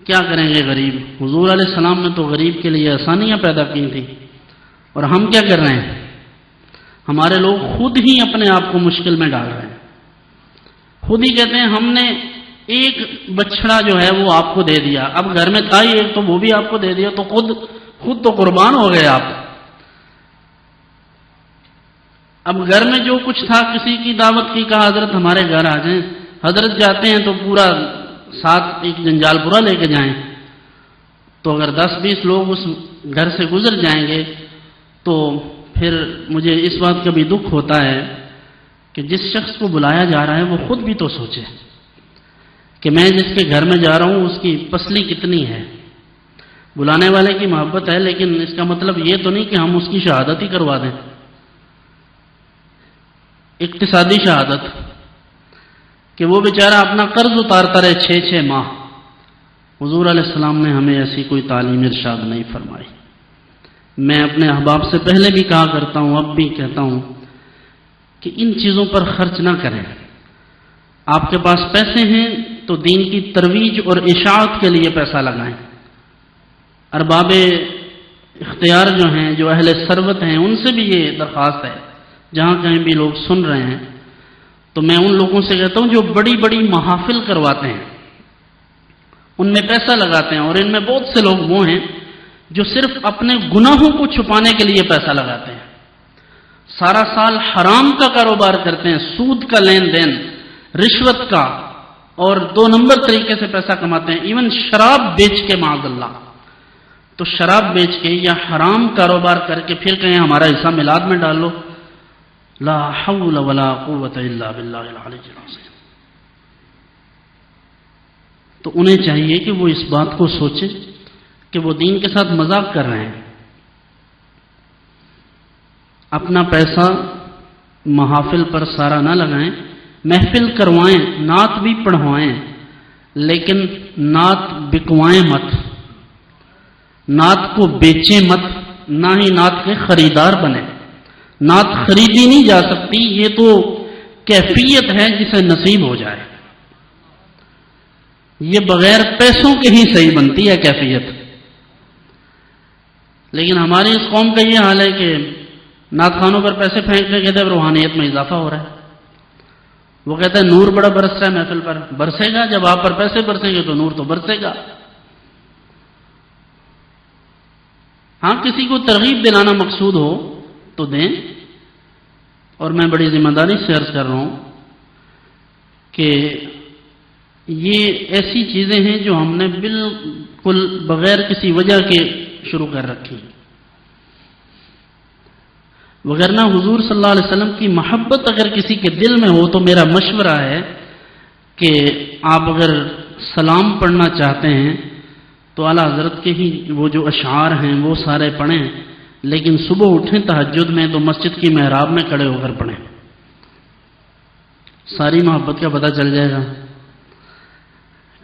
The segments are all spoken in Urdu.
کیا کریں گے غریب؟ حضور علیہ السلام نے تو غریب کے لیے آسانیاں پیدا کی تھیں، اور ہم کیا کر رہے ہیں؟ ہمارے لوگ خود ہی اپنے آپ کو مشکل میں ڈال رہے ہیں، خود ہی کہتے ہیں ہم نے ایک بچڑا جو ہے وہ آپ کو دے دیا، اب گھر میں تھا ہی ایک تو وہ بھی آپ کو دے دیا، تو خود تو قربان ہو گئے آپ۔ اب گھر میں جو کچھ تھا، کسی کی دعوت کی، کہا حضرت ہمارے گھر آ جائیں، حضرت جاتے ہیں تو پورا ساتھ ایک جنجال پورا لے کے جائیں، تو اگر 10-20 لوگ اس گھر سے گزر جائیں گے تو پھر مجھے اس بات کا بھی دکھ ہوتا ہے کہ جس شخص کو بلایا جا رہا ہے وہ خود بھی تو سوچے کہ میں جس کے گھر میں جا رہا ہوں اس کی پسلی کتنی ہے۔ بلانے والے کی محبت ہے، لیکن اس کا مطلب یہ تو نہیں کہ ہم اس کی شہادت ہی کروا دیں، اقتصادی شہادت، کہ وہ بیچارہ اپنا قرض اتارتا رہے 6 ماہ۔ حضور علیہ السلام نے ہمیں ایسی کوئی تعلیم ارشاد نہیں فرمائی۔ میں اپنے احباب سے پہلے بھی کہا کرتا ہوں، اب بھی کہتا ہوں کہ ان چیزوں پر خرچ نہ کریں۔ آپ کے پاس پیسے ہیں تو دین کی ترویج اور اشاعت کے لیے پیسہ لگائیں۔ ارباب اختیار جو ہیں، جو اہل ثروت ہیں، ان سے بھی یہ درخواست ہے، جہاں کہیں بھی لوگ سن رہے ہیں تو میں ان لوگوں سے کہتا ہوں جو بڑی بڑی محافل کرواتے ہیں، ان میں پیسہ لگاتے ہیں، اور ان میں بہت سے لوگ وہ ہیں جو صرف اپنے گناہوں کو چھپانے کے لیے پیسہ لگاتے ہیں، سارا سال حرام کا کاروبار کرتے ہیں، سود کا لین دین، رشوت کا، اور 2 نمبر طریقے سے پیسہ کماتے ہیں، ایون شراب بیچ کے، معاذ اللہ۔ تو شراب بیچ کے یا حرام کاروبار کر کے پھر کہیں ہمارا حصہ میلاد میں ڈال لو، لا حول ولا قوت الا باللہ العلی العظیم۔ تو انہیں چاہیے کہ وہ اس بات کو سوچیں کہ وہ دین کے ساتھ مذاق کر رہے ہیں۔ اپنا پیسہ محافل پر سارا نہ لگائیں، محفل کروائیں، نعت بھی پڑھوائیں، لیکن نعت بکوائیں مت، نعت کو بیچیں مت، نہ ہی نعت کے خریدار بنیں۔ نعت خریدی نہیں جا سکتی، یہ تو کیفیت ہے جسے نصیب ہو جائے، یہ بغیر پیسوں کے ہی صحیح بنتی ہے کیفیت۔ لیکن ہماری اس قوم کا یہ حال ہے کہ نعت خانوں پر پیسے پھینک کے کہتے ہیں روحانیت میں اضافہ ہو رہا ہے، وہ کہتا ہے نور بڑا برس رہا ہے محفل پر، برسے گا جب آپ پر پیسے برسیں گے تو نور تو برسے گا۔ ہاں کسی کو ترغیب دلانا مقصود ہو تو دیں، اور میں بڑی ذمہ داری سے عرض کر رہا ہوں کہ یہ ایسی چیزیں ہیں جو ہم نے بالکل بغیر کسی وجہ کے شروع کر رکھی، وگرنہ حضور صلی اللہ علیہ وسلم کی محبت اگر کسی کے دل میں ہو تو میرا مشورہ ہے کہ آپ اگر سلام پڑھنا چاہتے ہیں تو اعلیٰ حضرت کے ہی وہ جو اشعار ہیں وہ سارے پڑھیں، لیکن صبح اٹھیں تہجد میں تو مسجد کی محراب میں کھڑے ہو کر پڑھیں، ساری محبت کا پتہ چل جائے گا۔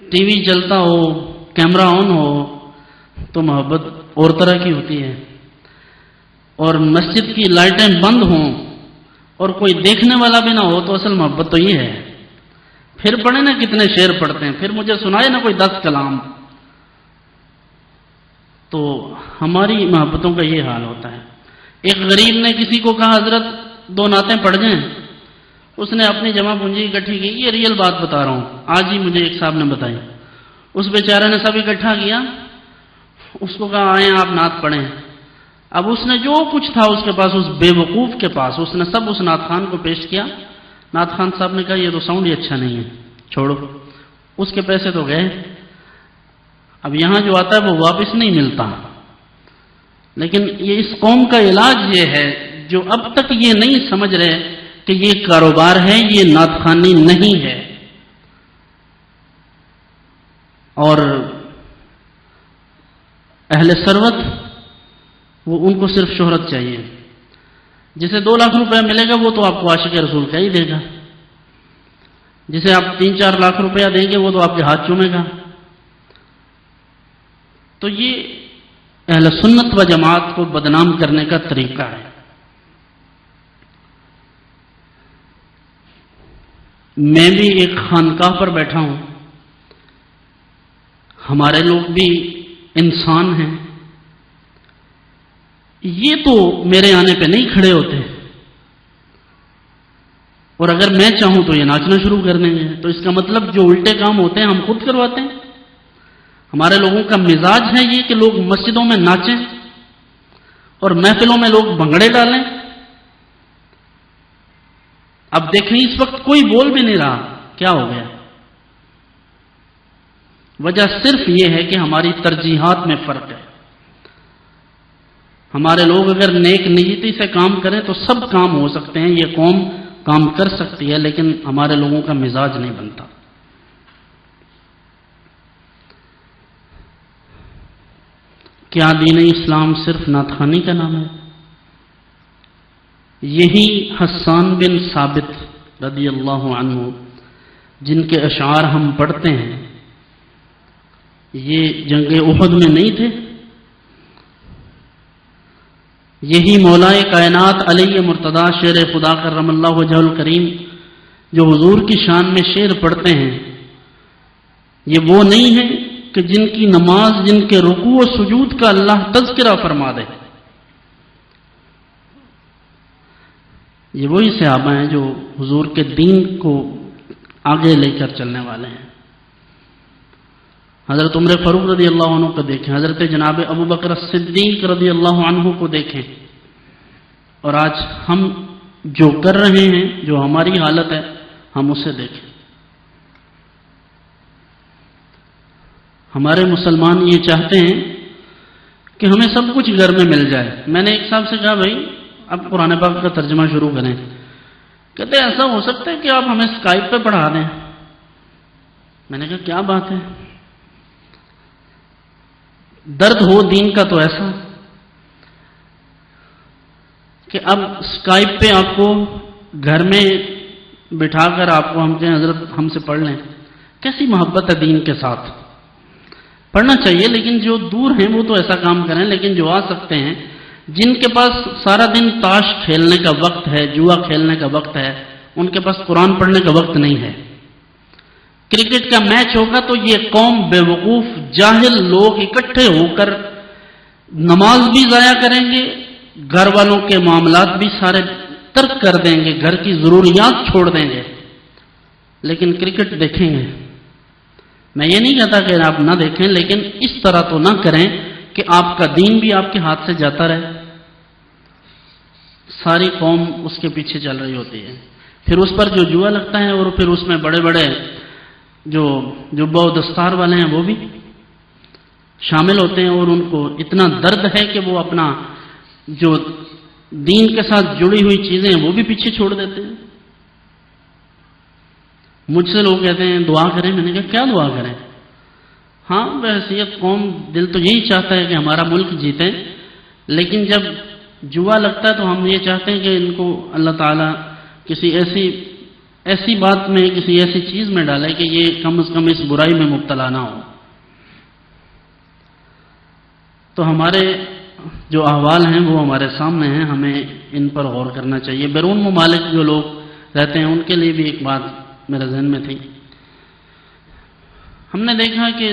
ٹی وی چلتا ہو، کیمرہ آن ہو تو محبت اور طرح کی ہوتی ہے، اور مسجد کی لائٹیں بند ہوں اور کوئی دیکھنے والا بھی نہ ہو تو اصل محبت تو یہ ہے۔ پھر پڑھیں نا کتنے شعر پڑھتے ہیں، پھر مجھے سنائے نا کوئی 10 کلام۔ تو ہماری محبتوں کا یہ حال ہوتا ہے۔ ایک غریب نے کسی کو کہا حضرت 2 نعتیں پڑھ جائیں، اس نے اپنی جمع پونجی اکٹھی کی، یہ ریئل بات بتا رہا ہوں، آج ہی مجھے ایک صاحب نے بتائی، اس بیچارے نے سب اکٹھا کیا، اس کو کہا آئیں آپ نعت پڑھیں۔ اب اس نے جو کچھ تھا اس کے پاس، اس بے وقوف کے پاس، اس نے سب اس نعت خان کو پیش کیا۔ نعت خان صاحب نے کہا یہ تو ساؤنڈ ہی اچھا نہیں ہے، چھوڑو، اس کے پیسے تو گئے۔ اب یہاں جو آتا ہے وہ واپس نہیں ملتا، لیکن یہ اس قوم کا علاج یہ ہے جو اب تک یہ نہیں سمجھ رہے کہ یہ کاروبار ہے، یہ نعت خوانی نہیں ہے۔ اور اہل ثروت وہ ان کو صرف شہرت چاہیے، جسے 2 لاکھ روپے ملے گا وہ تو آپ کو عاشق رسول کا ہی دے گا، جسے آپ 3-4 لاکھ روپیہ دیں گے وہ تو آپ کے ہاتھ چومے گا۔ تو یہ اہل سنت و جماعت کو بدنام کرنے کا طریقہ ہے۔ میں بھی ایک خانقاہ پر بیٹھا ہوں، ہمارے لوگ بھی انسان ہیں، یہ تو میرے آنے پہ نہیں کھڑے ہوتے، اور اگر میں چاہوں تو یہ ناچنا شروع کر دیں گے۔ تو اس کا مطلب جو الٹے کام ہوتے ہیں ہم خود کرواتے ہیں۔ ہمارے لوگوں کا مزاج ہے یہ کہ لوگ مسجدوں میں ناچیں اور محفلوں میں لوگ بھنگڑے ڈالیں۔ اب دیکھیں اس وقت کوئی بول بھی نہیں رہا، کیا ہو گیا؟ وجہ صرف یہ ہے کہ ہماری ترجیحات میں فرق ہے۔ ہمارے لوگ اگر نیک نیتی سے کام کریں تو سب کام ہو سکتے ہیں، یہ قوم کام کر سکتی ہے، لیکن ہمارے لوگوں کا مزاج نہیں بنتا۔ کیا دین اسلام صرف نعت خوانی کا نام ہے؟ یہی حسان بن ثابت رضی اللہ عنہ جن کے اشعار ہم پڑھتے ہیں، یہ جنگ احد میں نہیں تھے؟ یہی مولائے کائنات علی مرتضی شیر خدا کرم اللہ وجہ الکریم جو حضور کی شان میں شعر پڑھتے ہیں، یہ وہ نہیں ہے کہ جن کی نماز، جن کے رکوع و سجود کا اللہ تذکرہ فرما دے؟ یہ وہی صحابہ ہیں جو حضور کے دین کو آگے لے کر چلنے والے ہیں۔ حضرت عمر فاروق رضی اللہ عنہ کو دیکھیں، حضرت جناب ابو بکر صدیق رضی اللہ عنہ کو دیکھیں، اور آج ہم جو کر رہے ہیں، جو ہماری حالت ہے، ہم اسے دیکھیں۔ ہمارے مسلمان یہ چاہتے ہیں کہ ہمیں سب کچھ گھر میں مل جائے۔ میں نے ایک صاحب سے کہا بھائی اب قرآن پاک کا ترجمہ شروع کریں۔ کہتے ہیں ایسا ہو سکتا ہے کہ آپ ہمیں اسکائپ پہ پڑھا دیں۔ میں نے کہا کیا بات ہے، درد ہو دین کا تو ایسا کہ اب اسکائپ پہ آپ کو گھر میں بٹھا کر آپ کو ہم کہیں حضرت ہم سے پڑھ لیں، کیسی محبت ہے دین کے ساتھ؟ پڑھنا چاہیے، لیکن جو دور ہیں وہ تو ایسا کام کریں، لیکن جو آ سکتے ہیں، جن کے پاس سارا دن تاش کھیلنے کا وقت ہے، جوا کھیلنے کا وقت ہے، ان کے پاس قرآن پڑھنے کا وقت نہیں ہے۔ کرکٹ کا میچ ہوگا تو یہ قوم بے وقوف جاہل لوگ اکٹھے ہو کر نماز بھی ضائع کریں گے، گھر والوں کے معاملات بھی سارے ترک کر دیں گے، گھر کی ضروریات چھوڑ دیں گے، لیکن کرکٹ دیکھیں گے۔ میں یہ نہیں کہتا کہ آپ نہ دیکھیں، لیکن اس طرح تو نہ کریں کہ آپ کا دین بھی آپ کے ہاتھ سے جاتا رہے۔ ساری قوم اس کے پیچھے چل رہی ہوتی ہے، پھر اس پر جو جوا لگتا ہے، اور پھر اس میں بڑے بڑے جو جبہ و دستار والے ہیں وہ بھی شامل ہوتے ہیں، اور ان کو اتنا درد ہے کہ وہ اپنا جو دین کے ساتھ جڑی ہوئی چیزیں ہیں وہ بھی پیچھے چھوڑ دیتے ہیں۔ مجھ سے لوگ کہتے ہیں دعا کریں، میں نے کہا کیا دعا کریں؟ ہاں بحیثیت قوم دل تو یہی چاہتا ہے کہ ہمارا ملک جیتے، لیکن جب جوا لگتا ہے تو ہم یہ چاہتے ہیں کہ ان کو اللہ تعالیٰ کسی ایسی بات میں، کسی ایسی چیز میں ڈالے کہ یہ کم از کم اس برائی میں مبتلا نہ ہو۔ تو ہمارے جو احوال ہیں وہ ہمارے سامنے ہیں، ہمیں ان پر غور کرنا چاہیے۔ بیرون ممالک جو لوگ رہتے ہیں ان کے لیے بھی ایک بات میرے ذہن میں تھی۔ ہم نے دیکھا کہ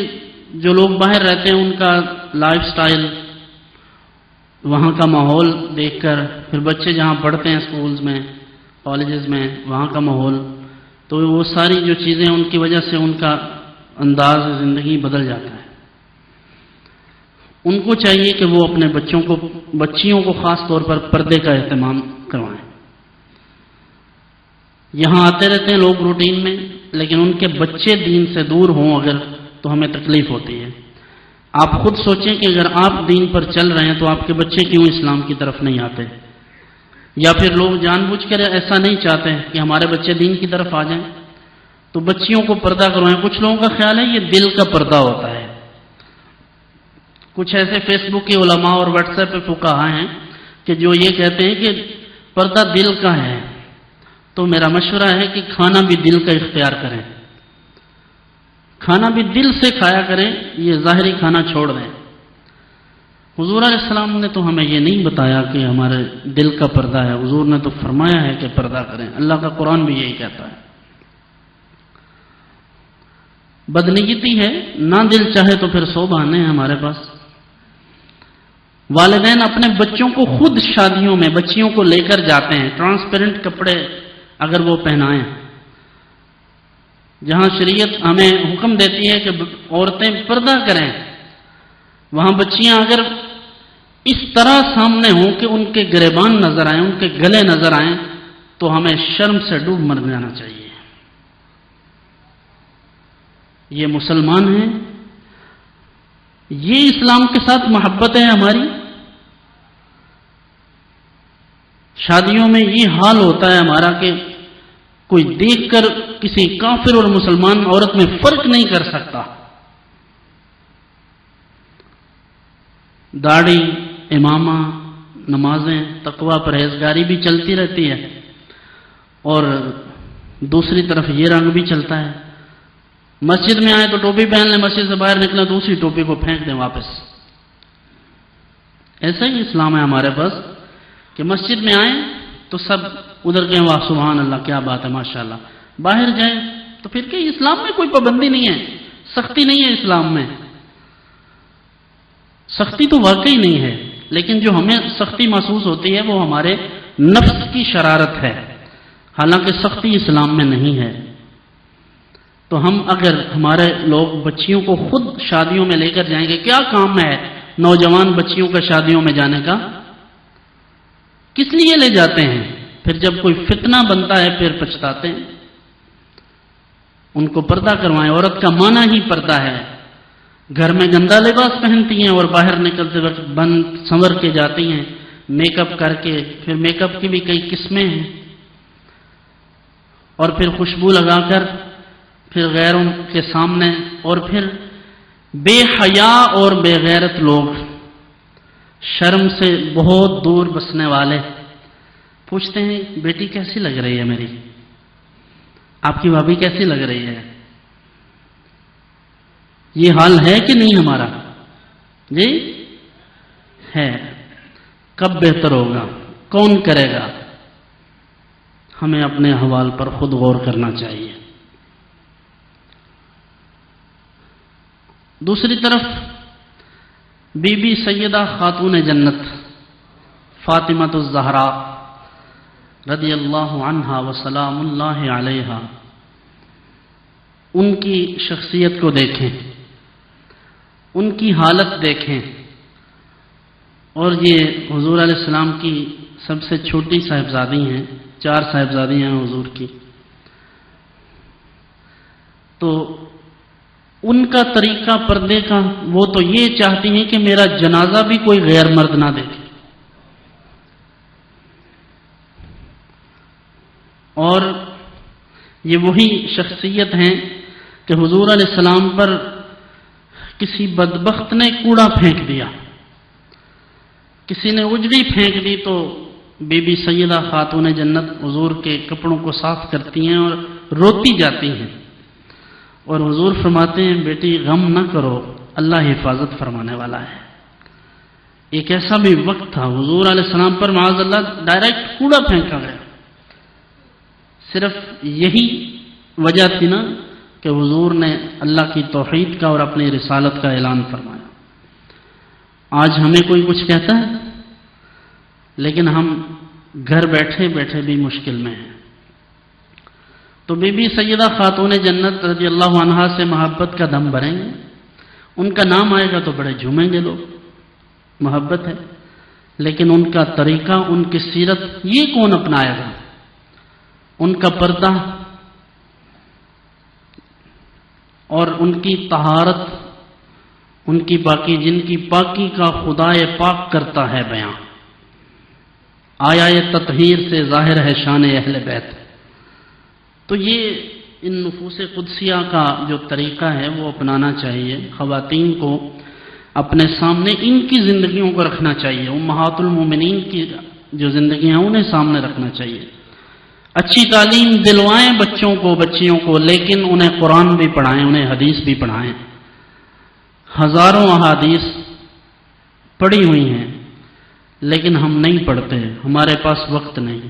جو لوگ باہر رہتے ہیں ان کا لائف سٹائل، وہاں کا ماحول دیکھ کر، پھر بچے جہاں پڑھتے ہیں اسکولز میں، کالجز میں، وہاں کا ماحول، تو وہ ساری جو چیزیں ان کی وجہ سے ان کا انداز زندگی بدل جاتا ہے۔ ان کو چاہیے کہ وہ اپنے بچیوں کو خاص طور پر پردے کا اہتمام کروائیں۔ یہاں آتے رہتے ہیں لوگ روٹین میں، لیکن ان کے بچے دین سے دور ہوں اگر، تو ہمیں تکلیف ہوتی ہے۔ آپ خود سوچیں کہ اگر آپ دین پر چل رہے ہیں تو آپ کے بچے کیوں اسلام کی طرف نہیں آتے؟ یا پھر لوگ جان بوجھ کر ایسا نہیں چاہتے کہ ہمارے بچے دین کی طرف آ جائیں، تو بچیوں کو پردہ کروائیں۔ کچھ لوگوں کا خیال ہے یہ دل کا پردہ ہوتا ہے۔ کچھ ایسے فیس بک کے علماء اور واٹس ایپ پہ فقہا ہیں کہ جو یہ کہتے ہیں کہ پردہ دل کا ہے، تو میرا مشورہ ہے کہ کھانا بھی دل کا اختیار کریں، کھانا بھی دل سے کھایا کریں، یہ ظاہری کھانا چھوڑ دیں۔ حضور علیہ السلام نے تو ہمیں یہ نہیں بتایا کہ ہمارے دل کا پردہ ہے، حضور نے تو فرمایا ہے کہ پردہ کریں۔ اللہ کا قرآن بھی یہی کہتا ہے۔ بدنیتی ہے، نہ دل چاہے تو پھر 100 بہانے ہیں ہمارے پاس۔ والدین اپنے بچوں کو خود شادیوں میں بچیوں کو لے کر جاتے ہیں، ٹرانسپیرنٹ کپڑے اگر وہ پہنائیں، جہاں شریعت ہمیں حکم دیتی ہے کہ عورتیں پردہ کریں، وہاں بچیاں اگر اس طرح سامنے ہوں کہ ان کے گریبان نظر آئیں، ان کے گلے نظر آئیں، تو ہمیں شرم سے ڈوب مر جانا چاہیے۔ یہ مسلمان ہیں، یہ اسلام کے ساتھ محبت ہے ہماری۔ شادیوں میں یہ حال ہوتا ہے ہمارا کہ کوئی دیکھ کر کسی کافر اور مسلمان عورت میں فرق نہیں کر سکتا۔ داڑھی، امامہ، نمازیں، تقوی، پرہیزگاری بھی چلتی رہتی ہے، اور دوسری طرف یہ رنگ بھی چلتا ہے۔ مسجد میں آئے تو ٹوپی پہن لیں، مسجد سے باہر نکلیں دوسری ٹوپی کو پھینک دیں واپس۔ ایسا ہی اسلام ہے ہمارے پاس کہ مسجد میں آئیں تو سب ادھر کے واہ سبحان اللہ کیا بات ہے ماشاءاللہ، باہر جائیں تو پھر کہ اسلام میں کوئی پابندی نہیں ہے، سختی نہیں ہے اسلام میں، سختی تو واقعی نہیں ہے، لیکن جو ہمیں سختی محسوس ہوتی ہے وہ ہمارے نفس کی شرارت ہے، حالانکہ سختی اسلام میں نہیں ہے۔ تو ہم اگر ہمارے لوگ بچیوں کو خود شادیوں میں لے کر جائیں گے، کیا کام ہے نوجوان بچیوں کا شادیوں میں جانے کا؟ کس لیے لے جاتے ہیں؟ پھر جب کوئی فتنہ بنتا ہے پھر پچھتاتے ہیں۔ ان کو پردہ کروائیں، عورت کا معنی ہی پردہ ہے۔ گھر میں گندا لباس پہنتی ہیں اور باہر نکلتے وقت بند سنور کے جاتی ہیں، میک اپ کر کے، پھر میک اپ کی بھی کئی قسمیں ہیں، اور پھر خوشبو لگا کر پھر غیروں کے سامنے، اور پھر بے حیا اور بے غیرت لوگ، شرم سے بہت دور بسنے والے پوچھتے ہیں بیٹی کیسی لگ رہی ہے میری، آپ کی بھابھی کیسی لگ رہی ہے؟ یہ حال ہے کہ نہیں ہمارا؟ جی ہے۔ کب بہتر ہوگا؟ کون کرے گا؟ ہمیں اپنے احوال پر خود غور کرنا چاہیے۔ دوسری طرف بی بی سیدہ خاتون جنت فاطمہ الزہرا رضی اللہ عنہا وسلام اللہ علیہا، ان کی شخصیت کو دیکھیں، ان کی حالت دیکھیں، اور یہ حضور علیہ السلام کی سب سے چھوٹی صاحبزادی ہیں، 4 صاحبزادی ہیں حضور کی، تو ان کا طریقہ پردے کا، وہ تو یہ چاہتی ہیں کہ میرا جنازہ بھی کوئی غیر مرد نہ دیکھے، اور یہ وہی شخصیت ہیں کہ حضور علیہ السلام پر کسی بدبخت نے کوڑا پھینک دیا، کسی نے اجڑی پھینک دی، تو بی بی سیدہ خاتون جنت حضور کے کپڑوں کو صاف کرتی ہیں اور روتی جاتی ہیں، اور حضور فرماتے ہیں بیٹی غم نہ کرو، اللہ حفاظت فرمانے والا ہے۔ ایک ایسا بھی وقت تھا حضور علیہ السلام پر معاذ اللہ ڈائریکٹ کوڑا پھینکا گیا، صرف یہی وجہ تھی نا کہ حضور نے اللہ کی توحید کا اور اپنی رسالت کا اعلان فرمایا۔ آج ہمیں کوئی کچھ کہتا ہے، لیکن ہم گھر بیٹھے بیٹھے بھی مشکل میں ہیں۔ تو بی بی سیدہ خاتون جنت رضی اللہ عنہا سے محبت کا دم بھریں گے، ان کا نام آئے گا تو بڑے جھومیں گے لوگ، محبت ہے، لیکن ان کا طریقہ، ان کی سیرت، یہ کون اپنائے گا؟ ان کا پردہ اور ان کی طہارت، ان کی پاکی، جن کی پاکی کا خدائے پاک کرتا ہے بیان، آیا یہ تطہیر سے ظاہر ہے شان اہل بیت۔ تو یہ ان نفوس قدسیہ کا جو طریقہ ہے وہ اپنانا چاہیے، خواتین کو اپنے سامنے ان کی زندگیوں کو رکھنا چاہیے، امہات المومنین کی جو زندگیاں انہیں سامنے رکھنا چاہیے۔ اچھی تعلیم دلوائیں بچوں کو، بچیوں کو، لیکن انہیں قرآن بھی پڑھائیں، انہیں حدیث بھی پڑھائیں۔ ہزاروں احادیث پڑھی ہوئی ہیں لیکن ہم نہیں پڑھتے، ہمارے پاس وقت نہیں۔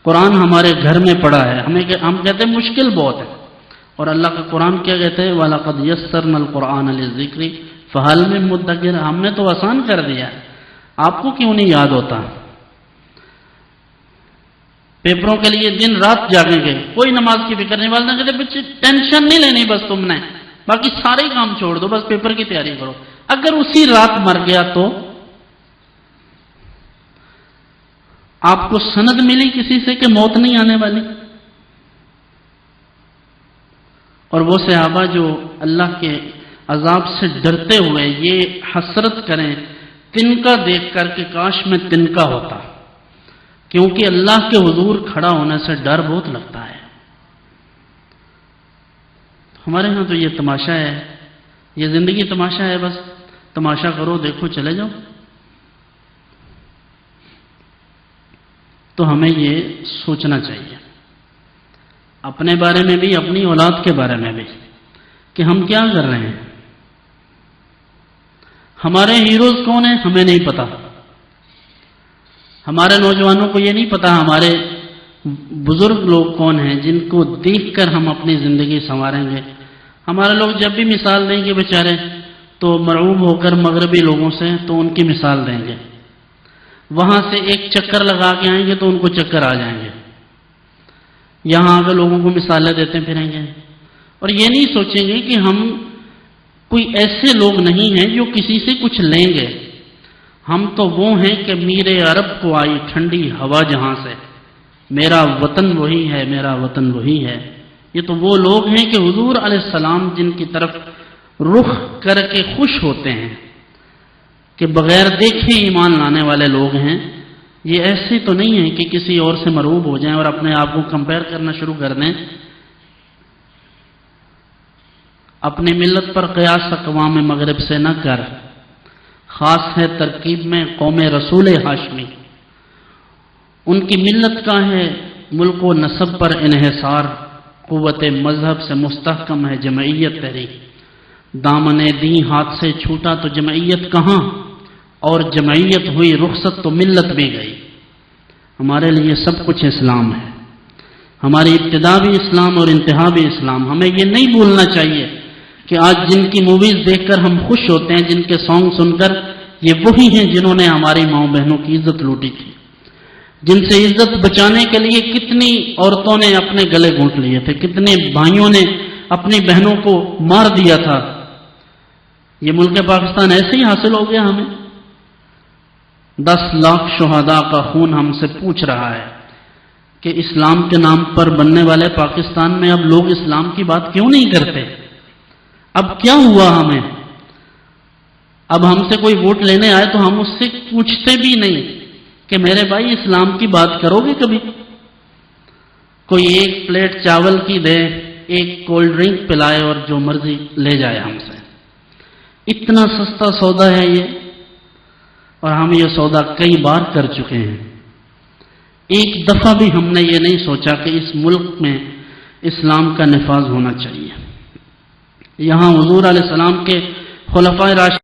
قرآن ہمارے گھر میں پڑھا ہے، ہم کہتے ہیں مشکل بہت ہے، اور اللہ کا قرآن کیا کہتے ہیں وَلَقَدْ يَسَّرْنَا الْقُرْآنَ لِلذِّكْرِ فَهَلْ مِن مُدَّكِرٍ، ہم نے تو آسان کر دیا ہے، آپ کو کیوں نہیں یاد ہوتا؟ پیپروں کے لیے دن رات جاگیں گے، کوئی نماز کی فکر نہیں، والدہ کہتے بچے ٹینشن نہیں لینی، بس تم نے باقی سارے کام چھوڑ دو، بس پیپر کی تیاری کرو۔ اگر اسی رات مر گیا تو آپ کو سند ملی کسی سے کہ موت نہیں آنے والی؟ اور وہ صحابہ جو اللہ کے عذاب سے ڈرتے ہوئے یہ حسرت کریں تنکا دیکھ کر کہ کاش میں تنکا ہوتا، کیونکہ اللہ کے حضور کھڑا ہونے سے ڈر بہت لگتا ہے۔ ہمارے ہاں تو یہ تماشا ہے، یہ زندگی تماشا ہے، بس تماشا کرو، دیکھو، چلے جاؤ۔ تو ہمیں یہ سوچنا چاہیے اپنے بارے میں بھی، اپنی اولاد کے بارے میں بھی، کہ ہم کیا کر رہے ہیں۔ ہمارے ہیروز کون ہیں ہمیں نہیں پتا، ہمارے نوجوانوں کو یہ نہیں پتا ہمارے بزرگ لوگ کون ہیں جن کو دیکھ کر ہم اپنی زندگی سنواریں گے۔ ہمارے لوگ جب بھی مثال دیں گے بیچارے تو مرعوب ہو کر مغربی لوگوں سے تو ان کی مثال دیں گے، وہاں سے ایک چکر لگا کے آئیں گے تو ان کو چکر آ جائیں گے، یہاں آگے لوگوں کو مثالیں دیتے پھریں گے، اور یہ نہیں سوچیں گے کہ ہم کوئی ایسے لوگ نہیں ہیں جو کسی سے کچھ لیں گے، ہم تو وہ ہیں کہ میر عرب کو آئی ٹھنڈی ہوا جہاں سے، میرا وطن وہی ہے، میرا وطن وہی ہے۔ یہ تو وہ لوگ ہیں کہ حضور علیہ السلام جن کی طرف رخ کر کے خوش ہوتے ہیں کہ بغیر دیکھے ایمان لانے والے لوگ ہیں۔ یہ ایسے تو نہیں ہے کہ کسی اور سے مرعوب ہو جائیں اور اپنے آپ کو کمپیئر کرنا شروع کر دیں۔ اپنی ملت پر قیاس اقوام مغرب سے نہ کر، خاص ہے ترکیب میں قوم رسول ہاشمی۔ ان کی ملت کا ہے ملک و نسب پر انحصار، قوت مذہب سے مستحکم ہے جمعیت تحریک، دامن دین ہاتھ سے چھوٹا تو جمعیت کہاں، اور جمعیت ہوئی رخصت تو ملت بھی گئی۔ ہمارے لیے سب کچھ اسلام ہے، ہماری ابتدا بھی اسلام اور انتہا بھی اسلام۔ ہمیں یہ نہیں بھولنا چاہیے کہ آج جن کی موویز دیکھ کر ہم خوش ہوتے ہیں، جن کے سانگ سن کر، یہ وہی ہیں جنہوں نے ہماری ماؤں بہنوں کی عزت لوٹی تھی، جن سے عزت بچانے کے لیے کتنی عورتوں نے اپنے گلے گھونٹ لیے تھے، کتنے بھائیوں نے اپنی بہنوں کو مار دیا تھا۔ یہ ملک پاکستان ایسے ہی حاصل ہو گیا ہمیں؟ 10 لاکھ شہداء کا خون ہم سے پوچھ رہا ہے کہ اسلام کے نام پر بننے والے پاکستان میں اب لوگ اسلام کی بات کیوں نہیں کرتے؟ اب کیا ہوا ہمیں؟ اب ہم سے کوئی ووٹ لینے آئے تو ہم اس سے پوچھتے بھی نہیں کہ میرے بھائی اسلام کی بات کرو گے کبھی؟ کوئی ایک پلیٹ چاول کی دے، ایک کولڈ ڈرنک پلائے اور جو مرضی لے جائے ہم سے۔ اتنا سستا سودا ہے یہ، اور ہم یہ سودا کئی بار کر چکے ہیں۔ ایک دفعہ بھی ہم نے یہ نہیں سوچا کہ اس ملک میں اسلام کا نفاذ ہونا چاہیے۔ یہاں حضور علیہ السلام کے خلفائے راشدین